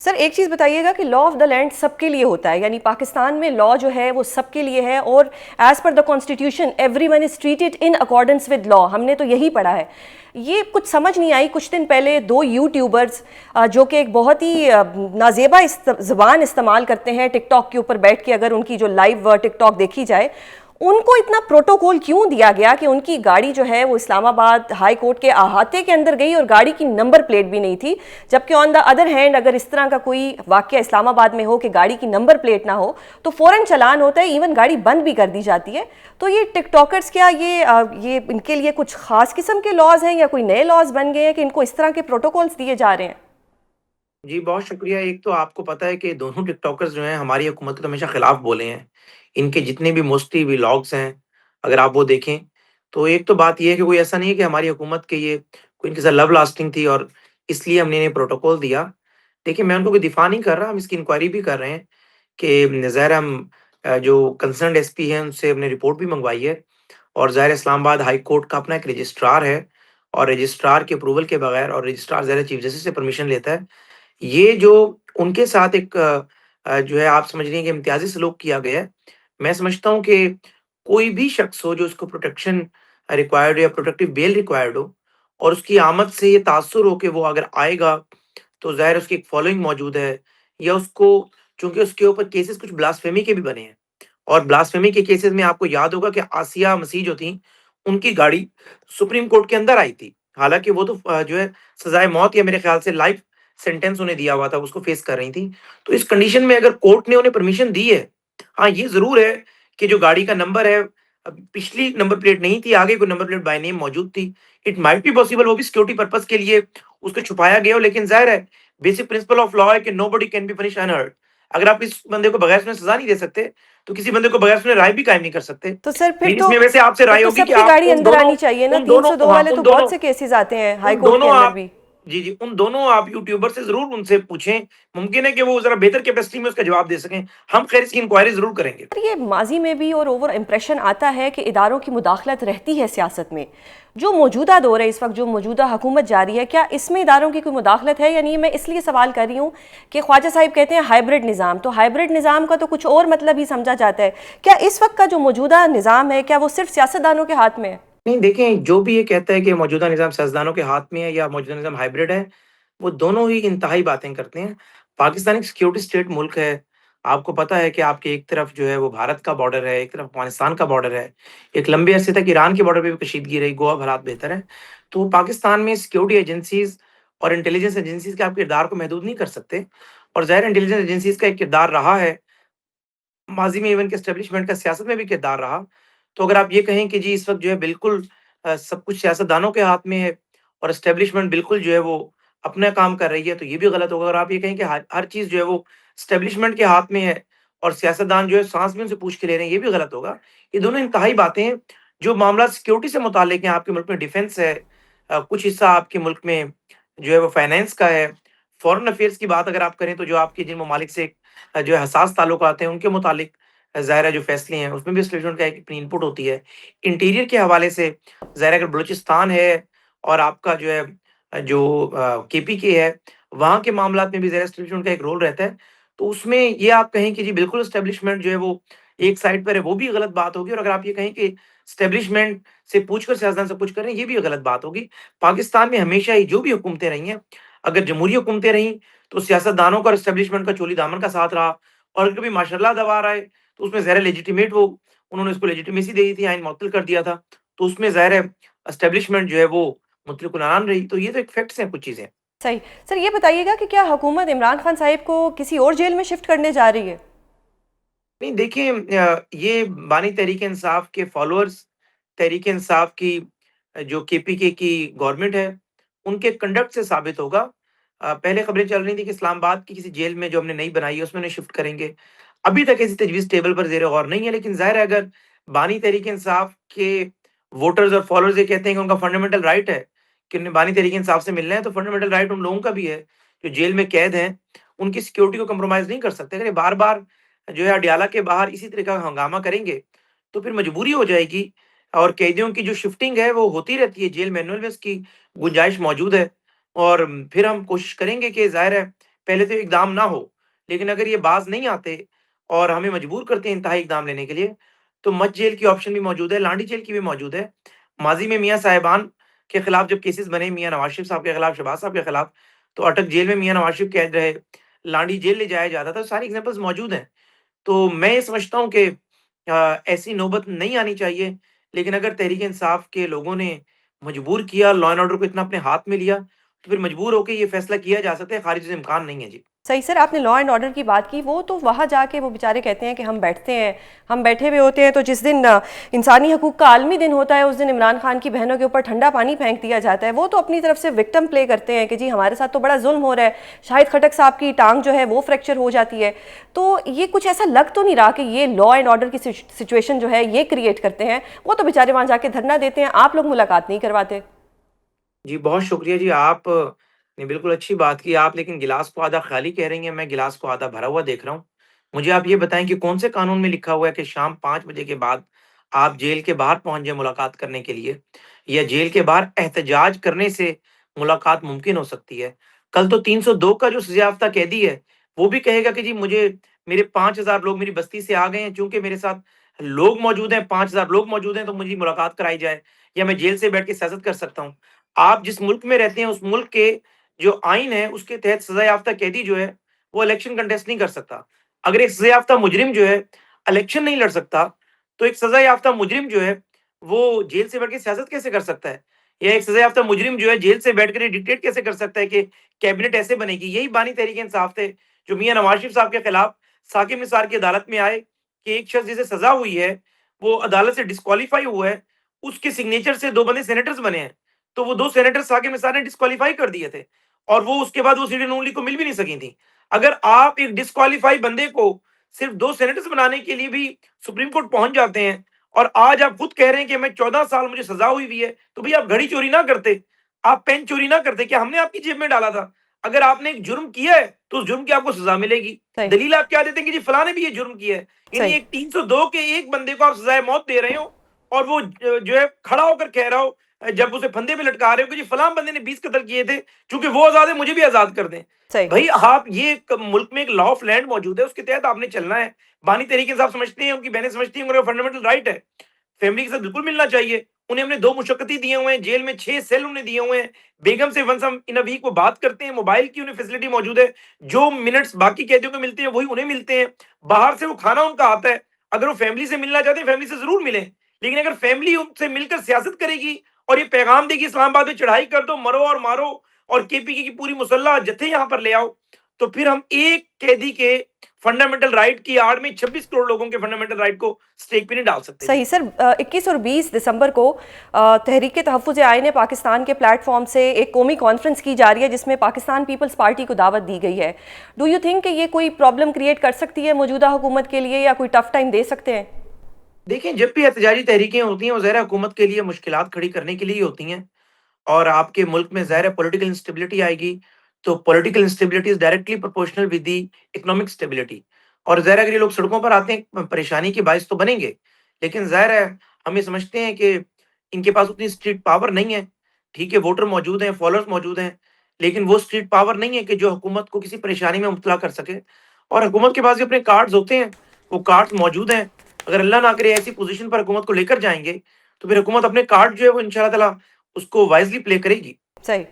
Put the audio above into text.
Sir एक चीज़ बताइएगा कि लॉ ऑफ द लैंड सबके लिए होता है, यानी पाकिस्तान में लॉ जो है वो सबके लिए है और as per the constitution everyone is treated in accordance with law. हमने तो यही पढ़ा है। ये कुछ समझ नहीं आई। कुछ दिन पहले दो यूट्यूबर्स जो कि एक बहुत ही नाजेबा ज़बान इस्तेमाल करते हैं टिकटॉक के ऊपर बैठ के, अगर उनकी जो लाइव टिकटॉक देखी जाए, उनको इतना प्रोटोकॉल क्यों दिया गया कि उनकी गाड़ी जो है वो इस्लामाबाद हाई कोर्ट के अहाते के अंदर गई और गाड़ी की नंबर प्लेट भी नहीं थी। जबकि ऑन द अदर हैंड अगर इस तरह का कोई वाकया इस्लामाबाद में हो कि गाड़ी की नंबर प्लेट ना हो तो फ़ौरन चालान होता है, इवन गाड़ी बंद भी कर दी जाती है। तो ये टिकटॉकर्स क्या ये इनके लिए कुछ खास किस्म के लॉज हैं या कोई नए लॉज बन गए हैं कि इनको इस तरह के प्रोटोकॉल्स दिए जा रहे हैं? जी, बहुत शुक्रिया। एक तो आपको पता है कि दोनों टिकटॉकर्स जो हैं हमारी हुकूमत के तो हमेशा खिलाफ बोले हैं। इनके जितने भी मोस्टली व्लॉग्स हैं, अगर आप वो देखें, तो एक तो बात ये है कि कोई ऐसा नहीं है कि हमारी हुकूमत के ये कोई इनके साथ लव लास्टिंग थी और इसलिए हमने इन्हें प्रोटोकॉल दिया। देखिए, मैं उनको कोई दिफ़ा नहीं कर रहा, हम इसकी इंक्वायरी भी कर रहे हैं कि ज़ाहिर है हम जो कंसर्न्ड एसपी हैं उनसे हमने रिपोर्ट भी मँगवाई है और ज़ाहिर है इस्लामाबाद हाई कोर्ट का अपना एक रजिस्ट्रार है और रजिस्ट्रार के अप्रूवल के बगैर और रजिस्ट्रार ज़ाहिर है चीफ जस्टिस से परमिशन लेता है। ये जो उनके साथ एक जो है आप समझ लीजिए कि इम्तियाज़ी सलूक किया गया है। मैं समझता हूँ कि कोई भी शख्स हो जो उसको प्रोटेक्शन रिक्वायर्ड हो या प्रोटेक्टिव बेल रिक्वायर्ड हो और उसकी आमद से ये तासुर हो कि वो अगर आएगा तो ज़ाहिर है उसकी एक फॉलोइंग मौजूद है या उसको चूँकि उसके ऊपर केसेस कुछ ब्लास्फेमी के भी बने हैं और ब्लास्फेमी के केसेस में आपको याद होगा कि आसिया मसीह जो थीं, उनकी गाड़ी सुप्रीम कोर्ट के अंदर आई थी। हालाँकि वो तो जो है सज़ाए मौत या मेरे ख़्याल से लाइफ सेंटेंस उन्हें दिया हुआ था, उसको फेस कर रही थीं। तो इस कंडीशन में अगर कोर्ट ने उन्हें परमिशन दी है, हाँ, ये ज़रूर है कि जो गाड़ी का नंबर है पिछली नंबर प्लेट नहीं थी, आगे कोई नंबर प्लेट बाय नेम मौजूद थी। इट माइट बी पॉसिबल वो भी सिक्योरिटी पर्पज़ के लिए उसको छुपाया गया हो, लेकिन ज़ाहिर है बेसिक प्रिंसिपल ऑफ लॉ है कि nobody can be punished unheard. अगर आप इस बंदे को बगैर सुने सज़ा नहीं दे सकते, तो किसी बंदे को बगैर सुने राय भी कायम नहीं कर सकते। तो सर मेरी इसमें वैसे आपसे फिर राय तो होगी कि सबकी आप गाड़ी अंदर आनी चाहिए ना। उन दोनों 302 हाँ, वाले तो बहुत से केसेस आते हैं हाई उन कोर्ट के दोनों अंदर आप भी। जी, जी, उन दोनों आप यूट्यूबर से ज़रूर उनसे पूछें। मुमकिन है कि वो ज़रा बेहतर कैपेसिटी में उसका जवाब दे सकें। हम खैर इसकी इंक्वायरी ज़रूर करेंगे। पर ये माजी में भी और ओवर इम्प्रेशन आता है कि इदारों की मुदाखलत रहती है सियासत में। जो मौजूदा दौर है इस वक्त, जो मौजूदा हुकूमत जारी है, क्या इसमें इदारों की कोई मुदाखलत है या नहीं? मैं इसलिए सवाल कर रही हूँ कि ख्वाजा साहिब कहते हैं हाइब्रिड निज़ाम, तो हाइब्रिड निज़ाम का तो कुछ और मतलब ही समझा जाता है। क्या इस वक्त का जो मौजूदा निज़ाम है क्या वो सिर्फ सियासतदानों के हाथ में है? नहीं देखें, जो भी ये कहता है कि मौजूदा निज़ाम सियासतदानों के हाथ में है या मौजूदा निज़ाम हाइब्रिड है, वो दोनों ही इंतहाई बातें करते हैं। पाकिस्तान एक सिक्योरिटी स्टेट मुल्क है। आपको पता है कि आपकी एक तरफ जो है वो भारत का बॉर्डर है, एक तरफ अफ़गानिस्तान का बॉर्डर है। एक लंबे अरसे तक ईरान के बॉर्डर पे भी कशीदगी रही, गोवा अब हालात बेहतर है। तो पाकिस्तान में सिक्योरिटी एजेंसीज़ और इंटेलिजेंस एजेंसीज़ के आप किरदार को महदूद नहीं कर सकते और ज़ाहिर है इंटेलिजेंस एजेंसीज़ का एक किरदार रहा है माज़ी में इवन के एस्टेब्लिशमेंट का सियासत में भी किरदार रहा। तो अगर आप ये कहें कि जी इस वक़्त जो है बिल्कुल सब कुछ सियासतदानों के हाथ में है और एस्टेब्लिशमेंट बिल्कुल जो है वो अपना काम कर रही है, तो ये भी गलत होगा। अगर आप ये कहें कि हर हर चीज़ जो है वो एस्टेब्लिशमेंट के हाथ में है और सियासतदान जो है साँस भी उनसे पूछ के ले रहे हैं, ये भी गलत होगा। ये दोनों इंतहाई बातें हैं। जो मामला सिक्योरिटी से मुताल्लिक हैं, आपके मुल्क में डिफेंस है, कुछ हिस्सा आपके मुल्क में जो है वो फाइनेंस का है। फॉरेन अफेयर्स की बात अगर आप करें तो जो आपके जिन ममालिक से जो है हसास ताल्लुकात हैं, उनके मुतालिक ज़ाहिर है जो फैसले हैं, उसमें भी एस्टेब्लिशमेंट का एक अपनी इनपुट होती है। इंटीरियर के हवाले से ज़ाहिर है अगर बलूचिस्तान है और आपका जो है जो केपीके है, वहाँ के मामलात में भी ज़रा एस्टेब्लिशमेंट का एक रोल रहता है। तो उसमें ये आप कहें कि जी बिल्कुल एस्टेब्लिशमेंट जो है वो एक साइड पर है, वो भी गलत बात होगी और अगर आप ये कहें कि एस्टेब्लिशमेंट से पूछकर सियासतदान सब कुछ कर रहे हैं, ये भी गलत बात होगी। पाकिस्तान में हमेशा ही जो भी हुकूमतें रही हैं, अगर जमहूरी हुकूमतें रहीं, तो सियासतदानों का और एस्टेब्लिशमेंट का चोली दामन का साथ रहा और कभी माशाल्लाह दबा रहा है, तो उसमें ज़ाहिर है लेजिटिमेट वो उन्होंने उसको लेजिटिमेसी दे दी थी, आइन मुअत्तल कर दिया था। तो उसमें ज़ाहिर है एस्टेब्लिशमेंट जो है वो मुतलकुल अनान रही। तो ये तो एक फैक्ट्स हैं कुछ चीज़ें। सही। सर ये बताइएगा कि क्या हुकूमत इमरान खान साहिब को किसी और जेल में शिफ्ट करने जा रही है? नहीं देखिए ये बानी तहरीक-ए-इंसाफ के फॉलोअर्स तहरीक-ए-इंसाफ की जो केपीके की गवर्नमेंट है, उनके कंडक्ट से साबित होगा। पहले खबरें चल रही थी कि इस्लामाबाद की किसी जेल में जो हमने नई बनाई है, उसमें उन्हें शिफ्ट करेंगे। अभी तक ऐसी तजवीज़ टेबल पर ज़ेर-ए-गौर नहीं है, लेकिन ज़ाहिर है अगर बानी तहरीक-ए-इंसाफ के वोटर्स और फॉलोअर्स ये कहते हैं कि उनका फंडामेंटल राइट है कि उन्हें बानी तहरीक-ए-इंसाफ से मिलना है, तो फंडामेंटल राइट उन लोगों का भी है, जो जेल में कैद हैं, उनकी सिक्योरिटी को कंप्रोमाइज़ नहीं कर सकते। अगर ये बार-बार जो है अडयाला के बाहर इसी तरह का हंगामा करेंगे, तो फिर मजबूरी हो जाएगी और कैदियों की जो शिफ्टिंग है वो होती रहती है, जेल मैनुअल में उसकी गुंजाइश मौजूद है और फिर हम कोशिश करेंगे कि ज़ाहिर है पहले तो इक़दाम ना हो, लेकिन अगर ये बाज़ नहीं आते और हमें मजबूर करते हैं इंतहाई इक़दाम लेने के लिए, तो मध्य जेल की ऑप्शन भी मौजूद है, लांडी जेल की भी मौजूद है। माज़ी में मियाँ साहिबान के खिलाफ जब केसेस बने, मियाँ नवाज़ शरीफ साहब के खिलाफ, शहबाज साहब के खिलाफ, तो अटक जेल में मियाँ नवाज़ शरीफ कैद रहे, लांडी जेल ले जाया जाता था, सारी एग्ज़ाम्पल्स मौजूद हैं। तो मैं ये समझता हूँ कि ऐसी नौबत नहीं आनी चाहिए, लेकिन अगर तहरीक-ए-इंसाफ के लोगों ने मजबूर किया, लॉ एंड ऑर्डर को इतना अपने हाथ में लिया, तो फिर मजबूर होके ये फैसला किया जा सकता है, खारिज से इम्कान नहीं है। जी। सही सर, आपने लॉ एंड ऑर्डर की बात की, वो तो वहाँ जाके वो बेचारे कहते हैं कि हम बैठते हैं, हम बैठे हुए होते हैं, तो जिस दिन इंसानी हकूक़ का आलमी दिन होता है उस दिन इमरान खान की बहनों के ऊपर ठंडा पानी फेंक दिया जाता है। वो तो अपनी तरफ से विक्टिम प्ले करते हैं कि जी हमारे साथ तो बड़ा जुल्म हो रहा है, शाहिद खटक साहब की टांग जो है वो फ्रैक्चर हो जाती है। तो ये कुछ ऐसा लग तो नहीं रहा कि ये लॉ एंड ऑर्डर की सिचुएशन जो है ये क्रिएट करते हैं। वो तो बेचारे वहाँ जाके धरना देते हैं, आप लोग मुलाकात नहीं करवाते। जी, बहुत शुक्रिया जी, आपने बिल्कुल अच्छी बात की। आप लेकिन गिलास को आधा खाली कह रही हैं, मैं गिलास को आधा भरा हुआ देख रहा हूँ। मुझे आप ये बताएँ कि कौन से कानून में लिखा हुआ है कि शाम 5 बजे के बाद आप जेल के बाहर पहुँच जाएँ मुलाकात करने के लिए, या जेल के बाहर एहतजाज करने से मुलाकात मुमकिन हो सकती है? कल तो 302 का जो सज़ा-याफ़्ता कैदी है, वो भी कहेगा कि जी मुझे मेरे 5000 लोग मेरी बस्ती से आ गए हैं, चूँकि मेरे साथ लोग मौजूद हैं, 5000 लोग मौजूद हैं, तो मुझे मुलाकात कराई जाए, या मैं जेल से बैठ के सियासत कर सकता हूँ। आप जिस मुल्क में रहते हैं, उस मुल्क के जो आईन है, उसके तहत सज़ा-याफ़्ता कैदी जो है, वो इलेक्शन कंटेस्ट नहीं कर सकता। अगर एक सज़ा-याफ़्ता मुजरिम जो है, इलेक्शन नहीं लड़ सकता, तो एक सज़ा-याफ़्ता मुजरिम जो है, वो जेल से बैठ के सियासत कैसे कर सकता है? या एक सज़ा-याफ़्ता मुजरिम जो है, जेल से बैठ कर ये डिक्टेट कैसे कर सकता है कि कैबिनेट ऐसे बनेगी? यही बानी तहरीक-ए-इंसाफ थे, जो मियाँ नवाज़ शरीफ साहब के खिलाफ साकिब निसार की अदालत में आए कि एक शख्स जिसे सज़ा हुई है, वो अदालत से डिस्क्वालीफाई हुआ है, उसके सिग्नेचर से 2 बंदे सेनेटर्स बने हैं। तो वो 2 सेनेटर साकिब निसार ने डिस्क्वालीफाई कर दिए थे, और वो उसके बाद वो सीटें नून लीग को मिल भी नहीं सकी थी। अगर आप एक डिस्क्वालीफाई बंदे को सिर्फ 2 सेनेटर्स बनाने के लिए भी सुप्रीम कोर्ट पहुँच जाते हैं, और आज आप खुद कह रहे हैं कि मैं 14 साल मुझे सज़ा हुई हुई है, तो भई आप घड़ी चोरी ना करते, आप पेन चोरी ना करते, क्या हमने आपकी जेब में डाला था? अगर आपने एक जुर्म किया है, तो उस जुर्म की आपको सज़ा मिलेगी। सही दलील आप क्या देते हैं कि जी फलाँ ने भी ये जुर्म किया है। यानी सही एक 302 के एक बंदे को आप सज़ाए मौत दे रहे हो, और वो जो है खड़ा होकर कह रहा हो, जब उसे फंदे पे लटका रहे हो कि जी फलां बंदे ने 20 कत्ल किए थे, चूंकि वो आजाद है मुझे भी आजाद कर दें। सही भाई आप ये मुल्क में एक लॉ ऑफ लैंड मौजूद है, उसके तहत आपने चलना है। बानी तरीके से आप समझते हैं, उनकी बहनें समझती हैं उनका फंडामेंटल राइट है, फैमिली के साथ बिल्कुल मिलना चाहिए। उन्हें हमने 2 मुशक्कती दिए हुए हैं, जेल में 6 सेल उन्हें दिए हुए हैं। बेगम से वंस हम इन अ वीक वो बात करते हैं, मोबाइल की उन्हें फैसिलिटी मौजूद है। जो मिनट्स बाकी कैदियों को मिलते हैं, वही उन्हें मिलते हैं। बाहर से वो खाना उनका आता है। अगर वो फैमिली से मिलना चाहते हैं, फैमिली से ज़रूर मिलें। लेकिन अगर फैमिली उनसे मिलकर सियासत करेगी और ये पैगाम देगी इस्लामाबाद में चढ़ाई कर दो, मरो और मारो, और केपीके की पूरी मुसल्लह जत्थे यहाँ पर ले आओ, तो फिर हम एक कैदी के फंडामेंटल राइट की आड़ में 26 करोड़ लोगों के फंडामेंटल राइट को स्टेक पे नहीं डाल सकते। जी। सही सर, 21 और 20 दिसंबर को तहरीक तहफ़्फ़ुज़ आईन पाकिस्तान के प्लेटफॉर्म से एक कौमी कॉन्फ्रेंस की जा रही है, जिसमें पाकिस्तान पीपल्स पार्टी को दावत दी गई है। डू यू थिंक कि ये कोई प्रॉब्लम क्रिएट कर सकती है मौजूदा हुकूमत के लिए, या कोई टफ टाइम दे सकते हैं? देखिए, जब भी एहतजाजी तहरीकें होती हैं, वो ज़ाहिर है हुकूमत के लिए मुश्किलात खड़ी करने के लिए ही होती हैं, और आपके मुल्क में ज़ाहिर है पॉलिटिकल इंस्टेबिलिटी आएगी, तो political instability is directly proportional with the economic stability. और ज़ाहिर है अगर ये लोग सड़कों पर आते हैं, परेशानी के बाइस तो बनेंगे, लेकिन ज़ाहिर है हम ये समझते हैं कि इनके पास उतनी स्ट्रीट पावर नहीं है। ठीक है, वोटर मौजूद हैं, फॉलोअर्स मौजूद हैं, लेकिन वो स्ट्रीट पावर नहीं है कि जो हुकूमत को किसी परेशानी में मुब्तला कर सके। और हुकूमत के पास भी अपने कार्ड्स होते हैं, वो कार्ड्स मौजूद हैं। अगर अल्लाह ना करे ऐसी पोज़ीशन पर हुकूमत को लेकर जाएँगे, तो फिर हुकूमत अपने कार्ड जो है वो इंशाअल्लाह ताला उसको वाइज़ली प्ले करेगी। सही।